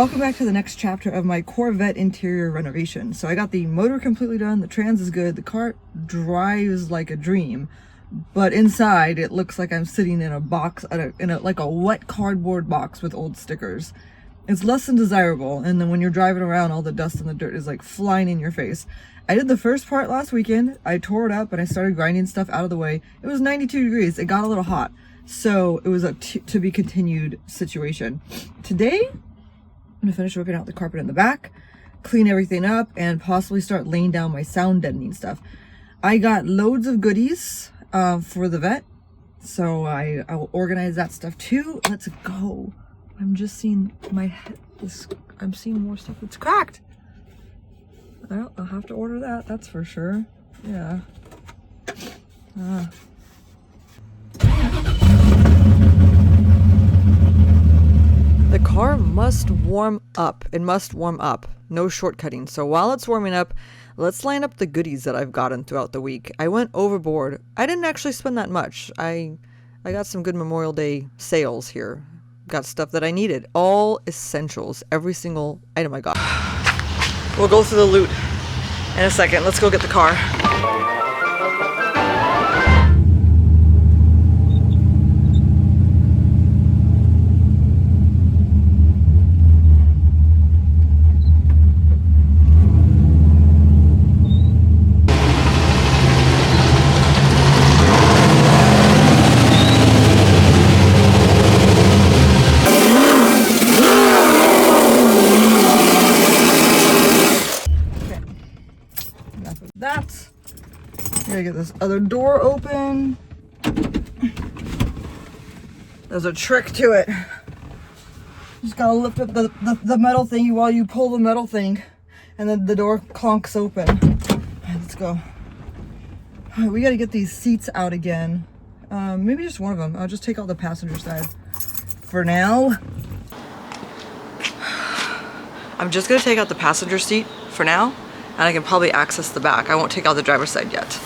Welcome back to the next chapter of my Corvette interior renovation. So I got the motor completely done, the trans is good, the car drives like a dream, but inside it looks like I'm sitting in a box, like a wet cardboard box with old stickers. It's less than desirable, and then when you're driving around, all the dust and the dirt is like flying in your face. I did the first part last weekend, I tore it up and I started grinding stuff out of the way. It was 92 degrees, it got a little hot, so it was a to be continued situation. Today, I'm gonna finish ripping out the carpet in the back, clean everything up, and possibly start laying down my sound deadening stuff. I got loads of goodies for the vet, so I will organize that stuff too. Let's go. I'm just seeing my head. I'm seeing more stuff that's cracked. Well, I'll have to order that. That's for sure. Yeah. The car must warm up. It must warm up. No shortcutting. So while it's warming up, let's line up the goodies that I've gotten throughout the week. I went overboard. I didn't actually spend that much. I got some good Memorial Day sales here. Got stuff that I needed. All essentials. Every single item I got. We'll go through the loot in a second. Let's go get the car. Gotta get this other door open. There's a trick to it. Just gotta lift up the metal thing while you pull the metal thing, and then the door clunks open. Alright, let's go. Alright, we gotta get these seats out again. Maybe just one of them. I'll just take out the passenger side for now. I'm just gonna take out the passenger seat for now, and I can probably access the back. I won't take out the driver's side yet.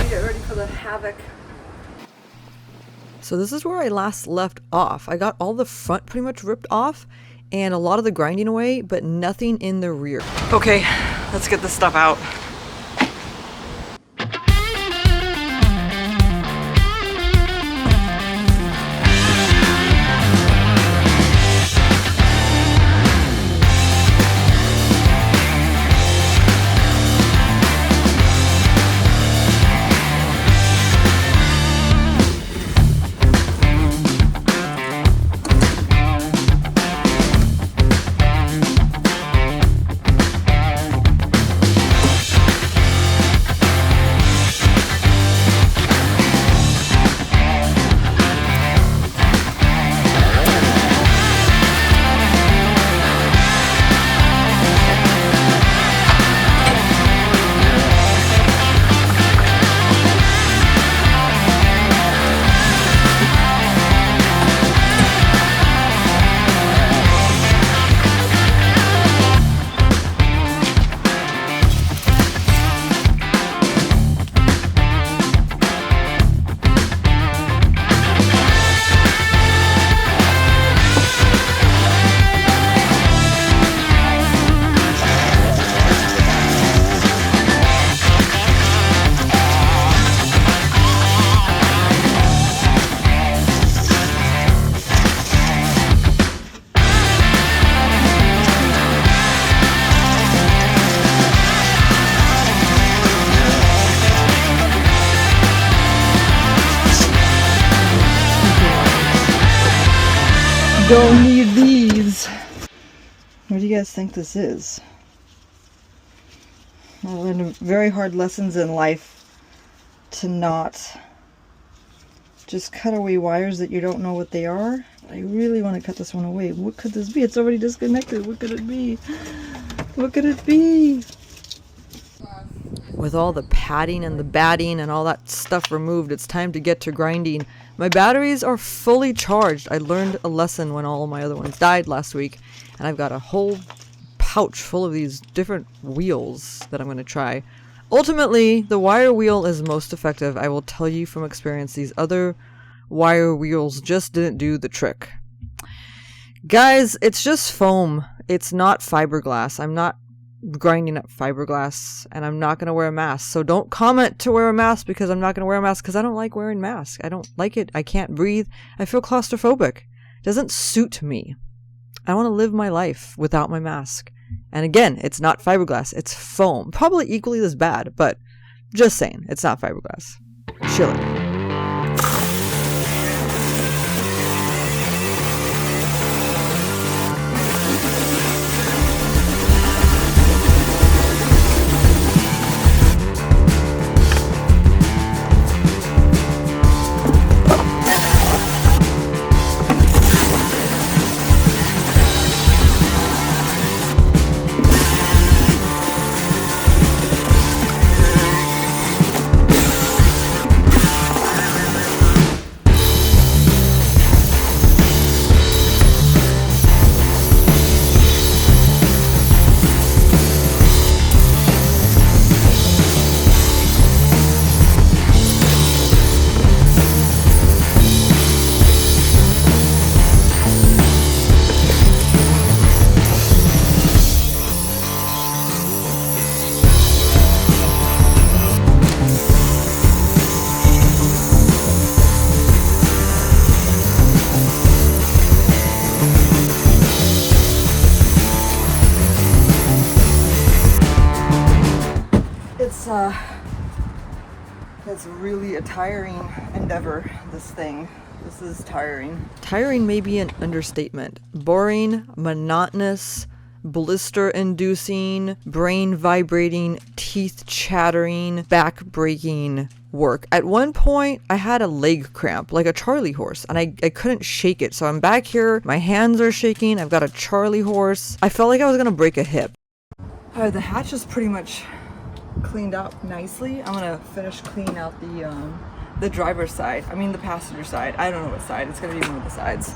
Get ready for the havoc. So this is where I last left off. I got all the front pretty much ripped off and a lot of the grinding away, but nothing in the rear. Okay, let's get this stuff out. Don't need these. What do you guys think this is? I learned very hard lessons in life to not just cut away wires that you don't know what they are. I really want to cut this one away. What could this be? It's already disconnected. What could it be? What could it be? With all the padding and the batting and all that stuff removed, it's time to get to grinding. My batteries are fully charged. I learned a lesson when all my other ones died last week, and I've got a whole pouch full of these different wheels that I'm going to try. Ultimately, the wire wheel is most effective. I will tell you from experience, these other wire wheels just didn't do the trick. Guys, it's just foam. It's not fiberglass. I'm not grinding up fiberglass, and I'm not going to wear a mask. So don't comment to wear a mask, because I'm not going to wear a mask, because I don't like wearing masks. I don't like it. I can't breathe. I feel claustrophobic. It doesn't suit me. I want to live my life without my mask. And again, it's not fiberglass. It's foam. Probably equally as bad, but just saying, it's not fiberglass. Chill it. It's really a tiring endeavor, this thing. This is tiring. Tiring may be an understatement. Boring, monotonous, blister-inducing, brain vibrating, teeth chattering, back-breaking work. At one point, I had a leg cramp, like a Charlie horse, and I couldn't shake it. So I'm back here, my hands are shaking, I've got a Charlie horse. I felt like I was gonna break a hip. The hatch is pretty much cleaned up nicely. I'm gonna finish cleaning out the driver's side. I mean the passenger side. I don't know what side. It's gonna be one of the sides.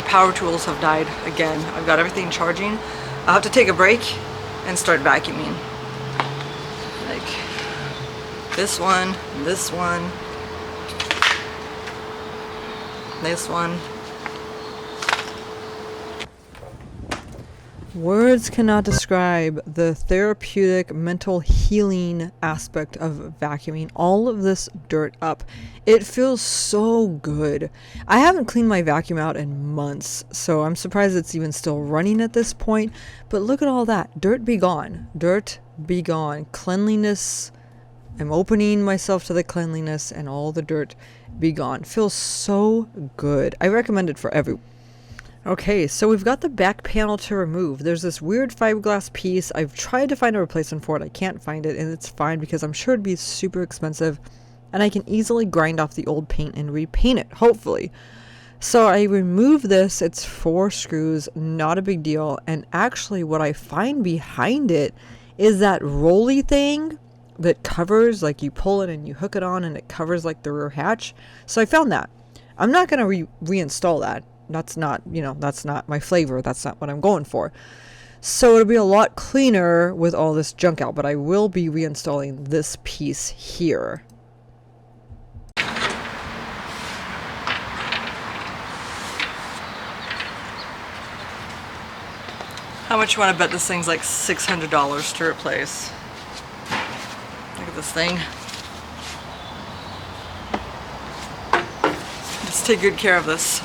Power tools have died again. I've got everything charging. I'll have to take a break and start vacuuming. Like this one, this one, this one. Words cannot describe the therapeutic mental healing aspect of vacuuming all of this dirt up. It feels so good. I haven't cleaned my vacuum out in months, so I'm surprised it's even still running at this point. But look at all that. Dirt be gone. Dirt be gone. Cleanliness. I'm opening myself to the cleanliness, and all the dirt be gone. Feels so good. I recommend it for everyone. Okay, so we've got the back panel to remove. There's this weird fiberglass piece. I've tried to find a replacement for it. I can't find it, and it's fine because I'm sure it'd be super expensive, and I can easily grind off the old paint and repaint it, hopefully. So I remove this. It's 4 screws, not a big deal. And actually what I find behind it is that rolly thing that covers, like you pull it and you hook it on and it covers like the rear hatch. So I found that. I'm not going to reinstall that. That's not, that's not my flavor. That's not what I'm going for. So it'll be a lot cleaner with all this junk out, but I will be reinstalling this piece here. How much you want to bet this thing's like $600 to replace? Look at this thing. Let's take good care of this.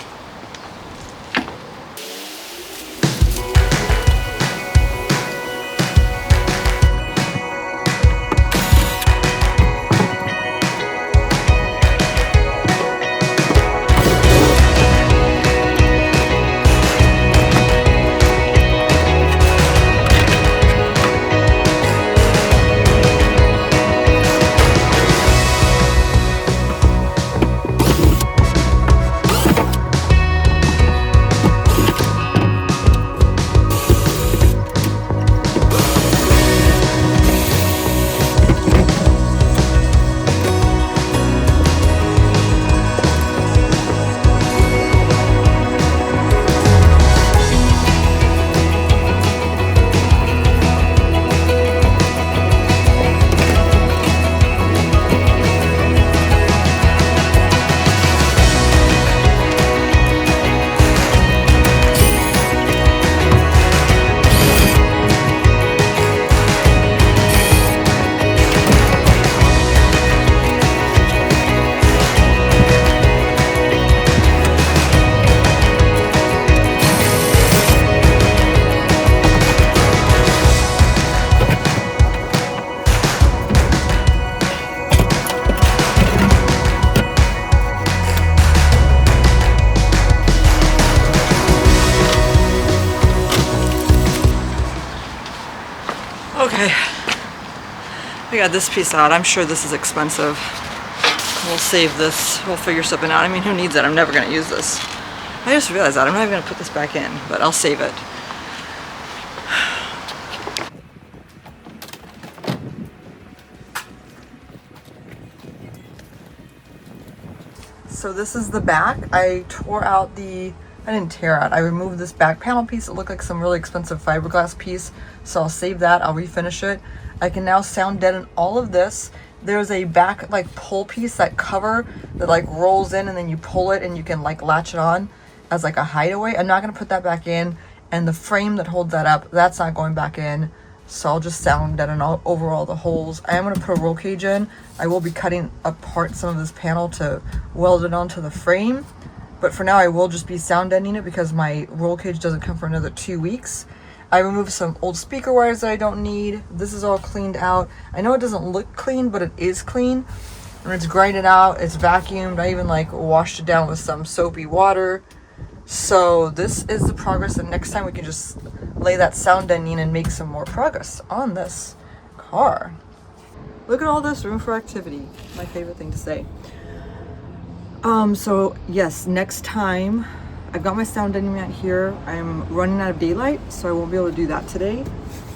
Okay, I got this piece out. I'm sure this is expensive. We'll save this. We'll figure something out. I mean, who needs it? I'm never going to use this. I just realized that. I'm not even going to put this back in, but I'll save it. So this is the back. I tore out I didn't tear out, I removed this back panel piece. It looked like some really expensive fiberglass piece, so I'll save that. I'll refinish it. I can now sound deaden all of this. There's a back like pull piece, that cover that like rolls in and then you pull it and you can like latch it on as like a hideaway. I'm not going to put that back in, and the frame that holds that up, that's not going back in. So I'll just sound deaden over all the holes. I am going to put a roll cage in. I will be cutting apart some of this panel to weld it onto the frame, but for now I will just be sound deadening it because my roll cage doesn't come for another 2 weeks. I removed some old speaker wires that I don't need. This is all cleaned out. I know it doesn't look clean, but it is clean. And it's grinded out, it's vacuumed. I even like washed it down with some soapy water. So this is the progress, and next time we can just lay that sound deadening and make some more progress on this car. Look at all this room for activity. My favorite thing to say. So yes, next time, I've got my sound deadening mat here. I'm running out of daylight, so I won't be able to do that today.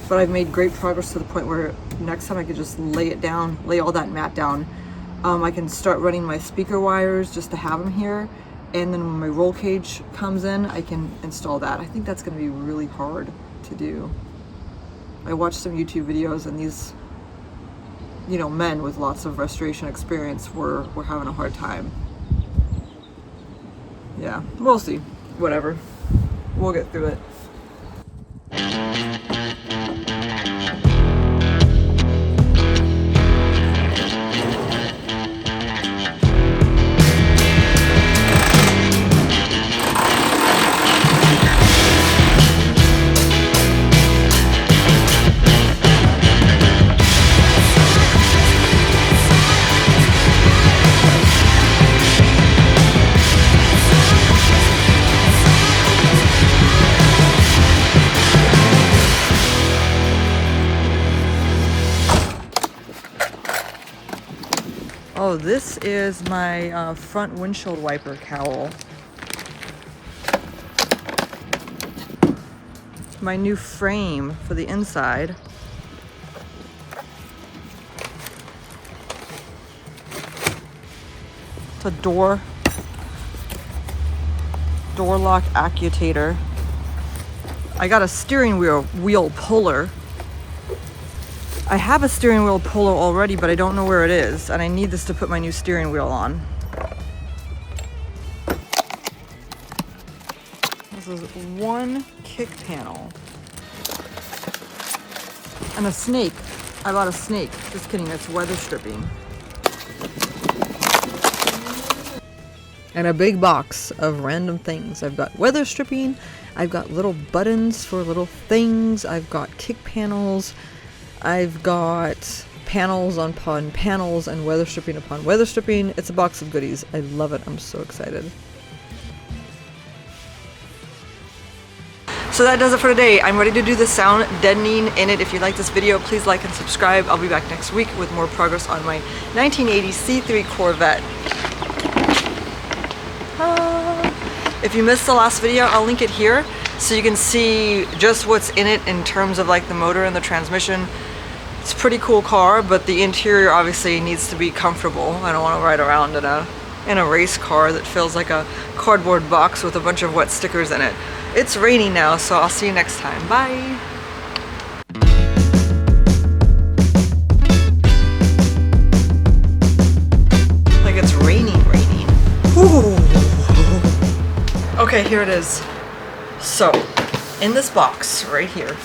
But I've made great progress to the point where next time I could just lay it down, lay all that mat down. I can start running my speaker wires just to have them here. And then when my roll cage comes in, I can install that. I think that's gonna be really hard to do. I watched some YouTube videos, and these, you know, men with lots of restoration experience were having a hard time. Yeah, we'll see. Whatever. We'll get through it. Oh, this is my front windshield wiper cowl. My new frame for the inside. It's a door lock actuator. I got a steering wheel puller. I have a steering wheel puller already, but I don't know where it is, and I need this to put my new steering wheel on. This is one kick panel. And a snake. I bought a snake. Just kidding, it's weather stripping. And a big box of random things. I've got weather stripping, I've got little buttons for little things, I've got kick panels, I've got panels upon panels and weather stripping upon weather stripping. It's a box of goodies. I love it. I'm so excited. So that does it for today. I'm ready to do the sound deadening in it. If you like this video, please like and subscribe. I'll be back next week with more progress on my 1980 C3 Corvette. If you missed the last video, I'll link it here so you can see just what's in it in terms of like the motor and the transmission. It's a pretty cool car, but the interior obviously needs to be comfortable. I don't want to ride around in a race car that feels like a cardboard box with a bunch of wet stickers in it. It's raining now, so I'll see you next time. Bye! Like it's raining. Ooh. Okay, here it is. So, in this box right here,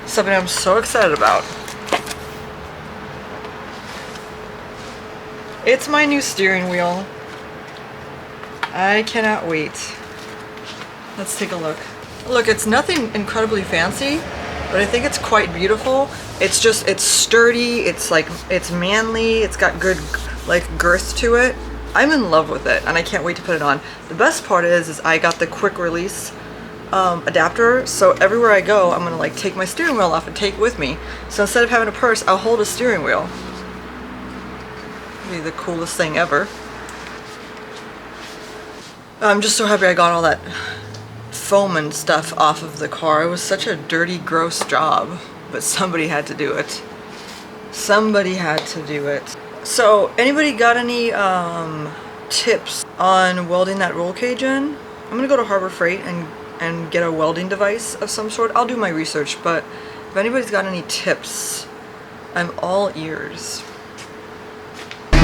something I'm so excited about. It's my new steering wheel. I cannot wait. Let's take a look. Look, it's nothing incredibly fancy, but I think it's quite beautiful. It's sturdy, it's manly, it's got good like girth to it. I'm in love with it, and I can't wait to put it on. The best part is I got the quick release adapter, so everywhere I go I'm gonna like take my steering wheel off and take it with me. So instead of having a purse, I'll hold a steering wheel. It'll be the coolest thing ever. I'm just so happy I got all that foam and stuff off of the car. It was such a dirty, gross job, but somebody had to do it. Somebody had to do it. So anybody got any tips on welding that roll cage in? I'm gonna go to Harbor Freight and get a welding device of some sort. I'll do my research, but if anybody's got any tips, I'm all ears.